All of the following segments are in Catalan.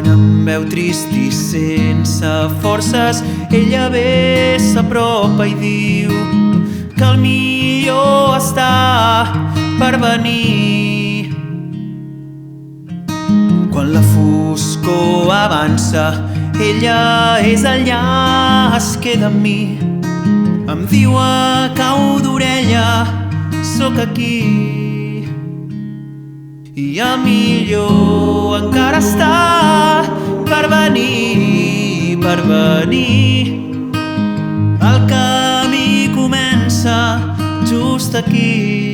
amb veu trist i sense forces ella ve, s'apropa i diu que el millor està per venir. Quan la foscor avança, ella és allà, es queda amb mi. Em diu a cau d'orella, sóc aquí. I el millor encara està per venir, per venir. El camí comença just aquí.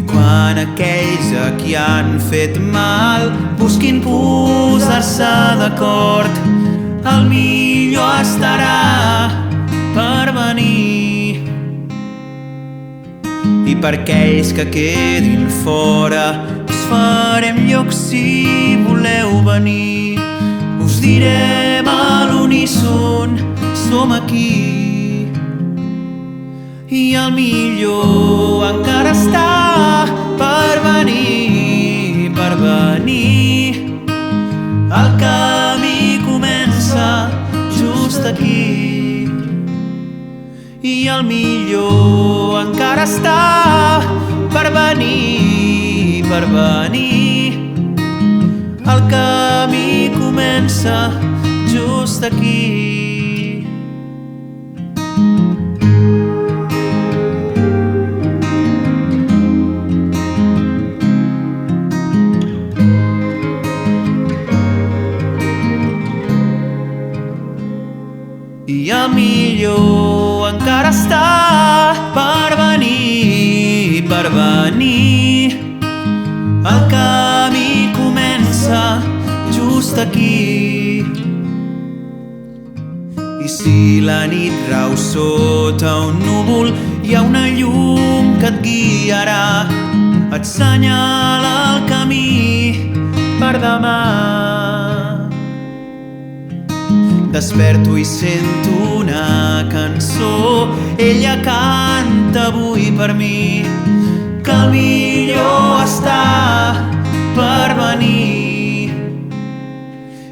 Quan aquells a qui han fet mal busquin posar-se d'acord, el millor estarà per venir. I per aquells que quedin fora us farem lloc si voleu venir. Us direm a l'uníson, som aquí. I el millor encara està per venir, per venir. El camí comença just aquí. I el millor encara està per venir, per venir. El camí comença just aquí. I el millor encara està per venir, per venir. El camí comença just aquí. I si la nit rau sota un núvol, hi ha una llum que et guiarà, et senyala el camí per demà. Desperto i sento una cançó, ella canta avui per mi, que el millor està per venir.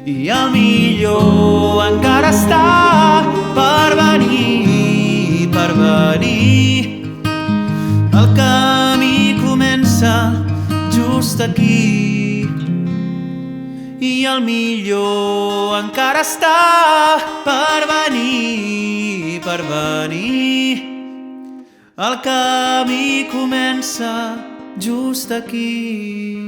I el millor encara està per venir, per venir. El camí comença just aquí. I el millor encara està per venir, per venir. El camí comença just aquí.